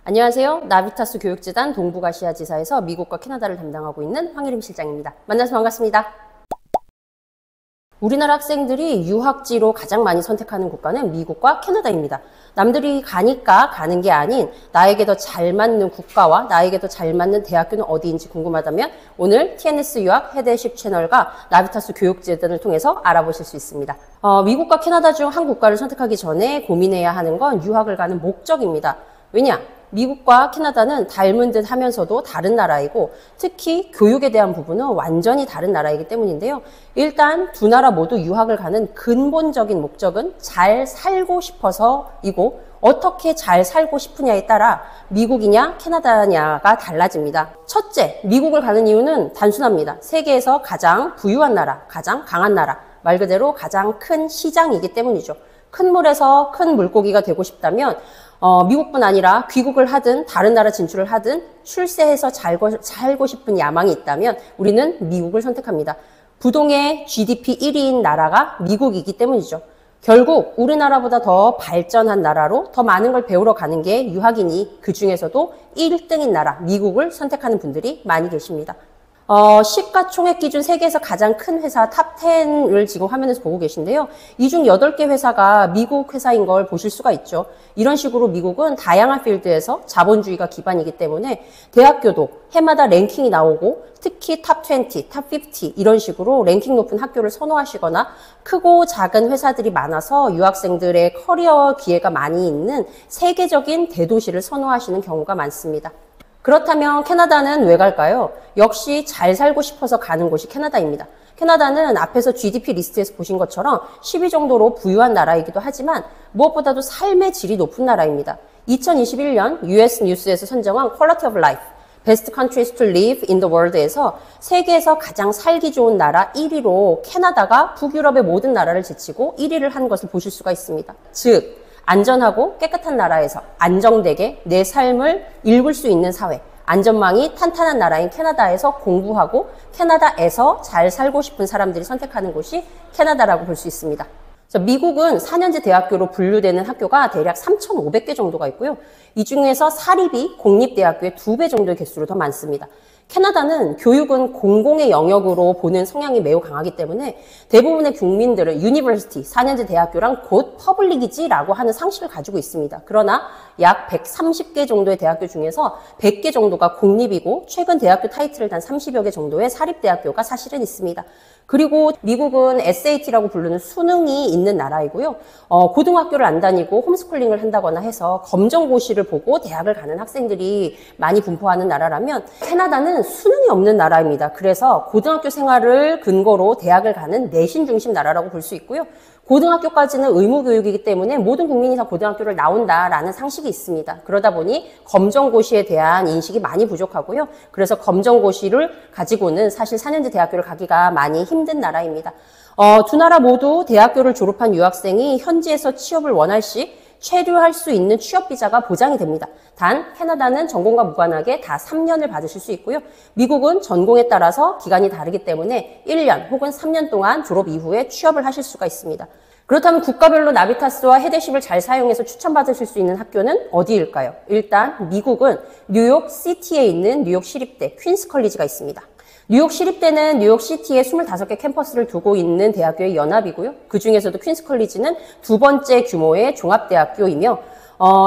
안녕하세요. 나비타스 교육재단 동북아시아지사에서 미국과 캐나다를 담당하고 있는 황혜림 실장입니다. 만나서 반갑습니다. 우리나라 학생들이 유학지로 가장 많이 선택하는 국가는 미국과 캐나다입니다. 남들이 가니까 가는 게 아닌 나에게 더 잘 맞는 국가와 나에게 더 잘 맞는 대학교는 어디인지 궁금하다면 오늘 TNS 유학 헤드십 채널과 나비타스 교육재단을 통해서 알아보실 수 있습니다. 미국과 캐나다 중 한 국가를 선택하기 전에 고민해야 하는 건 유학을 가는 목적입니다. 왜냐? 미국과 캐나다는 닮은 듯 하면서도 다른 나라이고 특히 교육에 대한 부분은 완전히 다른 나라이기 때문인데요. 일단 두 나라 모두 유학을 가는 근본적인 목적은 잘 살고 싶어서이고 어떻게 잘 살고 싶으냐에 따라 미국이냐 캐나다냐가 달라집니다. 첫째, 미국을 가는 이유는 단순합니다. 세계에서 가장 부유한 나라, 가장 강한 나라, 말 그대로 가장 큰 시장이기 때문이죠. 큰 물에서 큰 물고기가 되고 싶다면 미국뿐 아니라 귀국을 하든 다른 나라 진출을 하든 출세해서 살고 싶은 야망이 있다면 우리는 미국을 선택합니다. 부동의 GDP 1위인 나라가 미국이기 때문이죠. 결국 우리나라보다 더 발전한 나라로 더 많은 걸 배우러 가는 게 유학이니 그 중에서도 1등인 나라 미국을 선택하는 분들이 많이 계십니다. 시가총액 기준 세계에서 가장 큰 회사 탑 10을 지금 화면에서 보고 계신데요. 이 중 8개 회사가 미국 회사인 걸 보실 수가 있죠. 이런 식으로 미국은 다양한 필드에서 자본주의가 기반이기 때문에 대학교도 해마다 랭킹이 나오고 특히 탑 20, 탑 50 이런 식으로 랭킹 높은 학교를 선호하시거나 크고 작은 회사들이 많아서 유학생들의 커리어 기회가 많이 있는 세계적인 대도시를 선호하시는 경우가 많습니다. 그렇다면 캐나다는 왜 갈까요? 역시 잘 살고 싶어서 가는 곳이 캐나다입니다. 캐나다는 앞에서 GDP 리스트에서 보신 것처럼 10위 정도로 부유한 나라이기도 하지만 무엇보다도 삶의 질이 높은 나라입니다. 2021년 US 뉴스에서 선정한 Quality of Life, Best Countries to Live in the World에서 세계에서 가장 살기 좋은 나라 1위로 캐나다가 북유럽의 모든 나라를 제치고 1위를 한 것을 보실 수가 있습니다. 즉, 안전하고 깨끗한 나라에서 안정되게 내 삶을 읽을 수 있는 사회, 안전망이 탄탄한 나라인 캐나다에서 공부하고 캐나다에서 잘 살고 싶은 사람들이 선택하는 곳이 캐나다라고 볼 수 있습니다. 미국은 4년제 대학교로 분류되는 학교가 대략 3,500개 정도가 있고요. 이 중에서 사립이 공립대학교의 2배 정도의 개수로 더 많습니다. 캐나다는 교육은 공공의 영역으로 보는 성향이 매우 강하기 때문에 대부분의 국민들은 유니버시티, 4년제 대학교랑 곧 퍼블릭이지라고 하는 상식을 가지고 있습니다. 그러나 약 130개 정도의 대학교 중에서 100개 정도가 공립이고 최근 대학교 타이틀을 단 30여 개 정도의 사립대학교가 사실은 있습니다. 그리고 미국은 SAT라고 부르는 수능이 있는 나라이고요. 고등학교를 안 다니고 홈스쿨링을 한다거나 해서 검정고시를 보고 대학을 가는 학생들이 많이 분포하는 나라라면 캐나다는 수능이 없는 나라입니다. 그래서 고등학교 생활을 근거로 대학을 가는 내신 중심 나라라고 볼 수 있고요. 고등학교까지는 의무교육이기 때문에 모든 국민이 다 고등학교를 나온다라는 상식이 있습니다. 그러다 보니 검정고시에 대한 인식이 많이 부족하고요. 그래서 검정고시를 가지고는 사실 4년제 대학교를 가기가 많이 힘든 나라입니다. 두 나라 모두 대학교를 졸업한 유학생이 현지에서 취업을 원할 시 체류할 수 있는 취업비자가 보장이 됩니다. 단 캐나다는 전공과 무관하게 다 3년을 받으실 수 있고요. 미국은 전공에 따라서 기간이 다르기 때문에 1년 혹은 3년 동안 졸업 이후에 취업을 하실 수가 있습니다. 그렇다면 국가별로 나비타스와 헤드십을 잘 사용해서 추천받으실 수 있는 학교는 어디일까요? 일단 미국은 뉴욕 시티에 있는 뉴욕 시립대 퀸스 컬리지가 있습니다. 뉴욕 시립대는 뉴욕시티에 25개 캠퍼스를 두고 있는 대학교의 연합이고요. 그 중에서도 퀸스 컬리지는 두 번째 규모의 종합대학교이며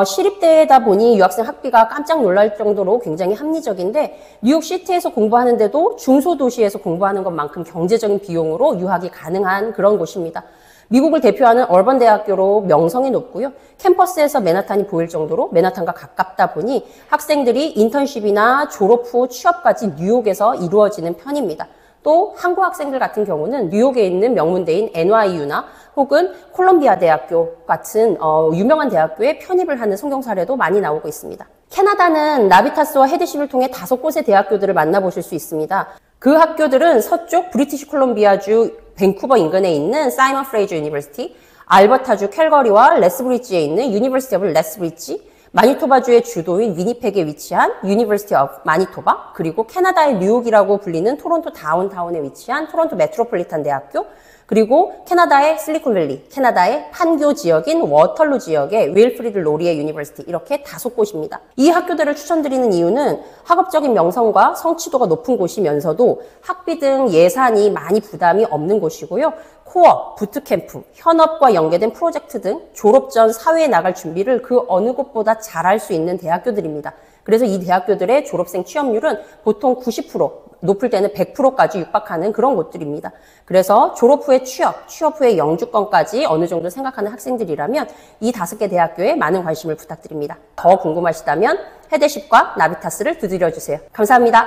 시립대다 보니 유학생 학비가 깜짝 놀랄 정도로 굉장히 합리적인데 뉴욕시티에서 공부하는데도 중소도시에서 공부하는 것만큼 경제적인 비용으로 유학이 가능한 그런 곳입니다. 미국을 대표하는 얼번 대학교로 명성이 높고요. 캠퍼스에서 맨하탄이 보일 정도로 맨하탄과 가깝다 보니 학생들이 인턴십이나 졸업 후 취업까지 뉴욕에서 이루어지는 편입니다. 또 한국 학생들 같은 경우는 뉴욕에 있는 명문대인 NYU나 혹은 콜롬비아 대학교 같은 유명한 대학교에 편입을 하는 성공 사례도 많이 나오고 있습니다. 캐나다는 나비타스와 헤드십을 통해 5곳의 대학교들을 만나보실 수 있습니다. 그 학교들은 서쪽 브리티시 콜롬비아주 밴쿠버 인근에 있는 사이먼 프레이저 유니버시티, 알버타주 캘거리와 레스브리지에 있는 유니버시티 오브 레스브리지, 마니토바주의 주도인 위니펙에 위치한 유니버시티 오브 마니토바, 그리고 캐나다의 뉴욕이라고 불리는 토론토 다운타운에 위치한 토론토 메트로폴리탄 대학교, 그리고 캐나다의 실리콘밸리, 캐나다의 판교 지역인 워털루 지역의 윌프리드 로리에 유니버시티, 이렇게 5곳입니다. 이 학교들을 추천드리는 이유는 학업적인 명성과 성취도가 높은 곳이면서도 학비 등 예산이 많이 부담이 없는 곳이고요. 코어, 부트캠프, 현업과 연계된 프로젝트 등 졸업 전 사회에 나갈 준비를 그 어느 곳보다 잘할 수 있는 대학교들입니다. 그래서 이 대학교들의 졸업생 취업률은 보통 90%, 높을 때는 100%까지 육박하는 그런 곳들입니다. 그래서 졸업 후에 취업 후에 영주권까지 어느 정도 생각하는 학생들이라면 이 5개 대학교에 많은 관심을 부탁드립니다. 더 궁금하시다면 헤드십과 나비타스를 두드려주세요. 감사합니다.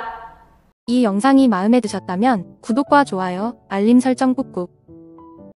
이 영상이 마음에 드셨다면 구독과 좋아요, 알림 설정 꾹꾹